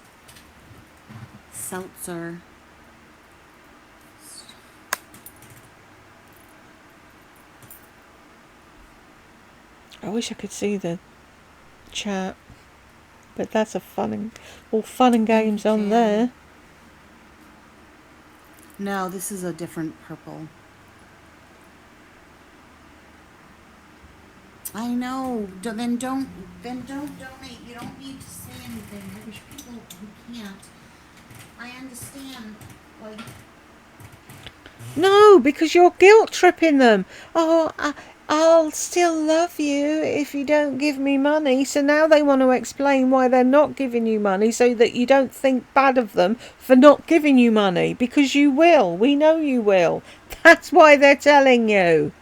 seltzer. I wish I could see the chat, but that's all fun and games on Jan. there. No, this is a different purple. I know. Then don't donate. You don't need to say anything. I wish people who can't. I understand. Like, No, because you're guilt tripping them. Oh, I'll still love you if you don't give me money. So now they want to explain why they're not giving you money so that you don't think bad of them for not giving you money. Because you will. We know you will. That's why they're telling you.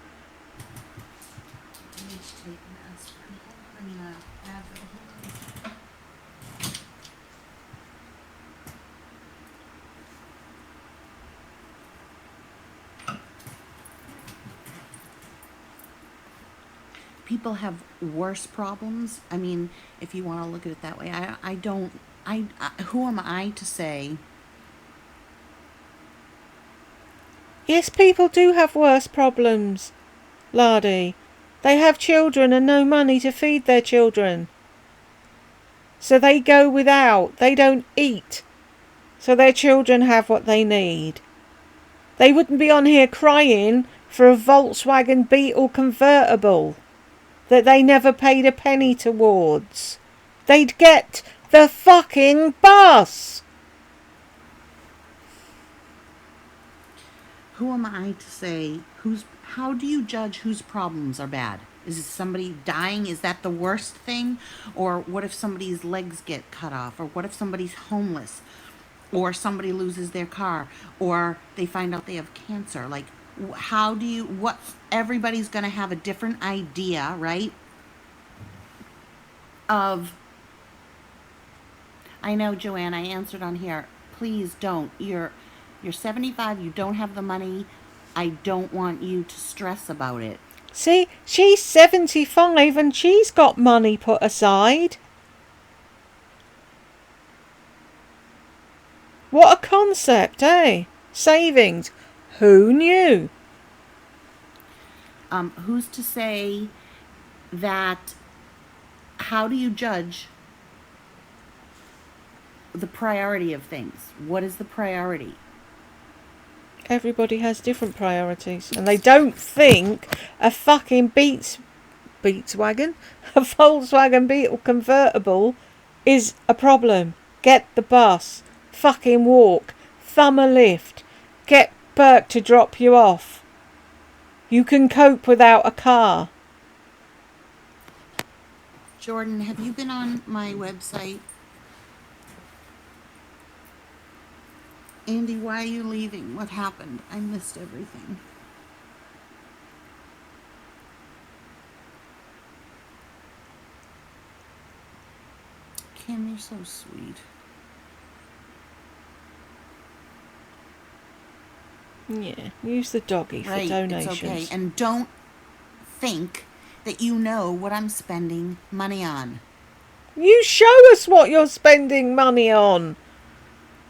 people have worse problems. I mean, if you want to look at it that way, I don't. Who am I to say? Yes, people do have worse problems, Lardy. They have children and no money to feed their children. So they go without. They don't eat. So their children have what they need. They wouldn't be on here crying for a Volkswagen Beetle convertible that they never paid a penny towards. They'd get the fucking bus. Who am I to say how do you judge whose problems are bad? Is it somebody dying? Is that the worst thing? Or what if somebody's legs get cut off? Or what if somebody's homeless? Or somebody loses their car? Or they find out they have cancer? Like, how do you, what, everybody's going to have a different idea, right? I know, Joanne, I answered on here. Please don't. You're 75, you don't have the money. I don't want you to stress about it. See, she's 75 and she's got money put aside. What a concept, eh? Savings. Who knew? Who's to say that, how do you judge the priority of things? What is the priority? Everybody has different priorities, and they don't think a fucking Volkswagen Beetle convertible is a problem. Get the bus, fucking walk, thumb a lift, get Burke to drop you off. You can cope without a car. Jordan, have you been on my website? Andy, why are you leaving? What happened? I missed everything. Kim, you're so sweet. Yeah, use the doggy for Right, donations. it's okay. And don't think that you know what I'm spending money on. You show us what you're spending money on.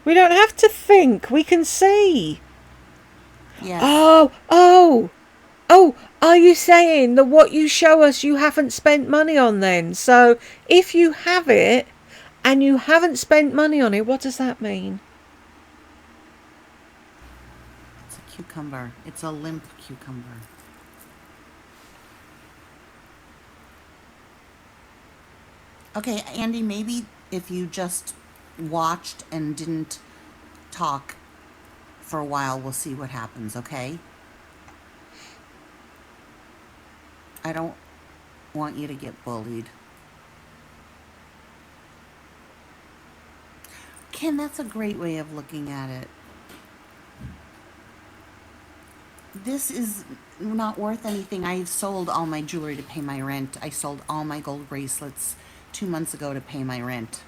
We don't have to think. We can see. Yes. Oh, are you saying that what you show us you haven't spent money on then? So if you have it and you haven't spent money on it, what does that mean? It's a cucumber. It's a limp cucumber. Okay, Andy, maybe if you just watched and didn't talk for a while, we'll see what happens, okay? I don't want you to get bullied. Ken, that's a great way of looking at it. This is not worth anything. I've sold all my jewelry to pay my rent. I sold all my gold bracelets 2 months ago to pay my rent.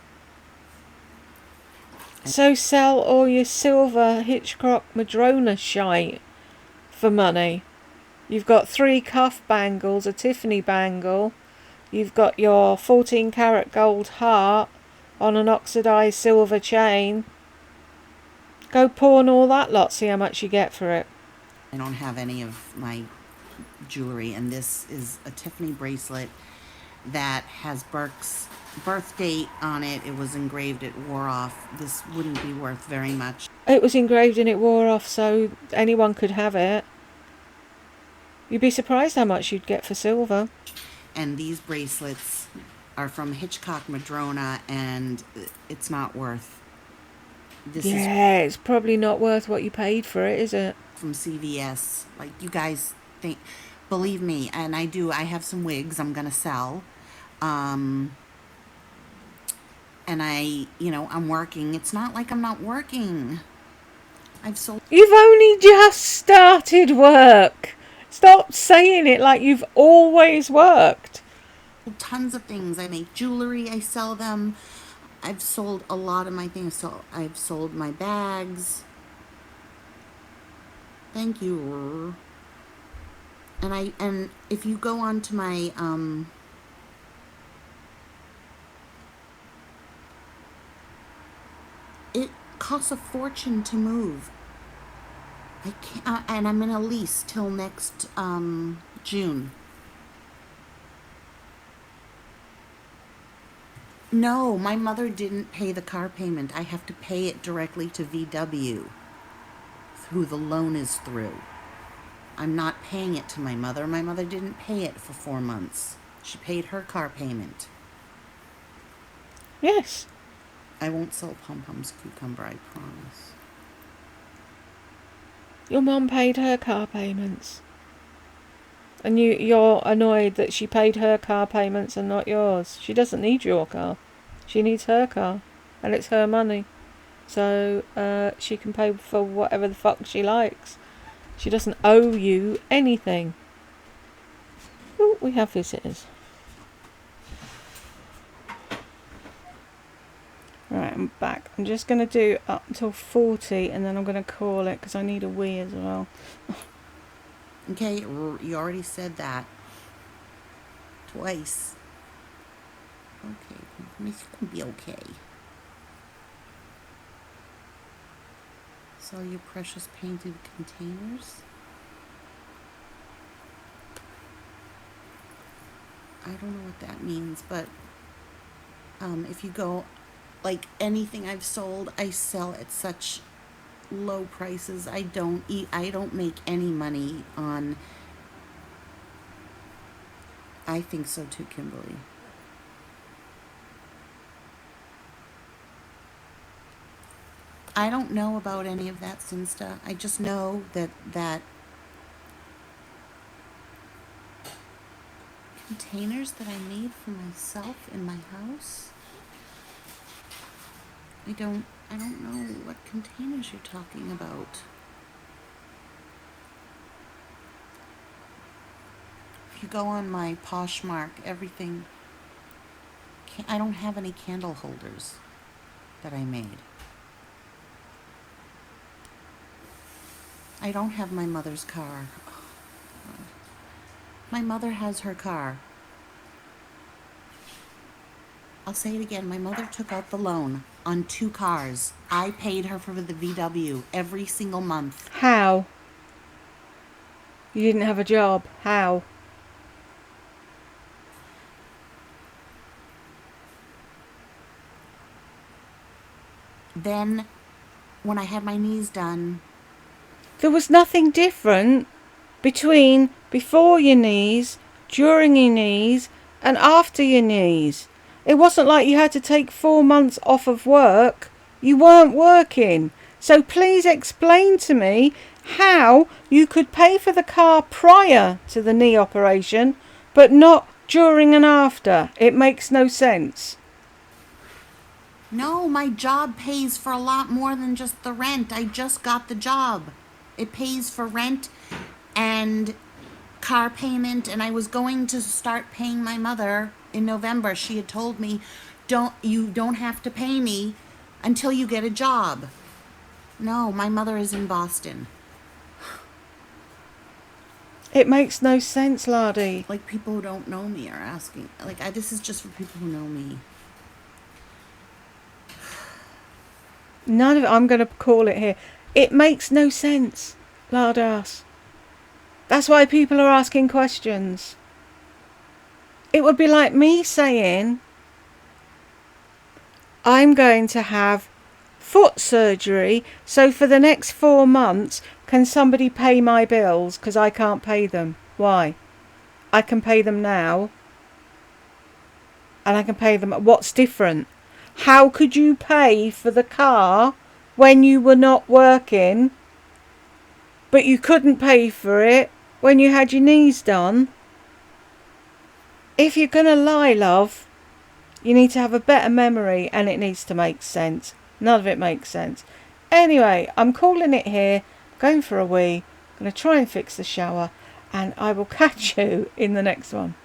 So sell all your silver Hitchcock Madrona shite for money. You've got 3 cuff bangles, a Tiffany bangle. You've got your 14 karat gold heart on an oxidized silver chain. Go pawn all that lot, see how much you get for it. I don't have any of my jewelry, and this is a Tiffany bracelet that has Burke's birth date on it. It was engraved, it wore off. This wouldn't be worth very much. It was engraved and it wore off, so anyone could have it. You'd be surprised how much you'd get for silver. And these bracelets are from Hitchcock Madrona, and it's not worth. This is It's probably not worth what you paid for it, is it? from CVS. Like, you guys think, believe me, and I do. I have some wigs I'm gonna sell, and I'm working. It's not like I'm not working. I've sold. You've only just started work. Stop saying it like you've always worked. Tons of things. I make jewelry, I sell them. I've sold a lot of my things. So I've sold my bags. Thank you. And if you go on to my it costs a fortune to move. I can't, and I'm in a lease till next June. No, my mother didn't pay the car payment. I have to pay it directly to VW, who the loan is through. I'm not paying it to my mother. My mother didn't pay it for 4 months. She paid her car payment. Yes. I won't sell Pom-Pom's cucumber, I promise. Your mum paid her car payments. And you're annoyed that she paid her car payments and not yours. She doesn't need your car. She needs her car. And it's her money. So she can pay for whatever the fuck she likes. She doesn't owe you anything. Ooh, we have visitors. Right, I'm back. I'm just going to do up until 40 and then I'm going to call it because I need a wee as well. Okay, you already said that. Twice. Okay, you can be okay. Sell your precious painted containers. I don't know what that means, but if you go, like anything I've sold, I sell at such low prices. I don't make any money on. I think so too, Kimberly. I don't know about any of that Sinsta. I just know that containers that I made for myself in my house. I don't know what containers you're talking about. If you go on my Poshmark, everything, I don't have any candle holders that I made. I don't have my mother's car. Oh, my mother has her car. I'll say it again. My mother took out the loan on 2 cars. I paid her for the VW every single month. How? You didn't have a job. How? Then, when I had my knees done... There was nothing different between before your knees, during your knees, and after your knees. It wasn't like you had to take 4 months off of work. You weren't working. So please explain to me how you could pay for the car prior to the knee operation, but not during and after. It makes no sense. No, my job pays for a lot more than just the rent. I just got the job. It pays for rent and car payment, and I was going to start paying my mother in November. She had told me, you don't have to pay me until you get a job. No, my mother is in Boston. It makes no sense, Lardy. Like, people who don't know me are asking. Like, this is just for people who know me. None of it. I'm going to call it here. It makes no sense, Lardass. That's why people are asking questions. It would be like me saying, I'm going to have foot surgery, so for the next 4 months, can somebody pay my bills? Because I can't pay them. Why? I can pay them now. And I can pay them. What's different? How could you pay for the car when you were not working, but you couldn't pay for it when you had your knees done? If you're going to lie, love, you need to have a better memory, and it needs to make sense. None of it makes sense. Anyway, I'm calling it here. Going for a wee. I'm going to try and fix the shower, and I will catch you in the next one.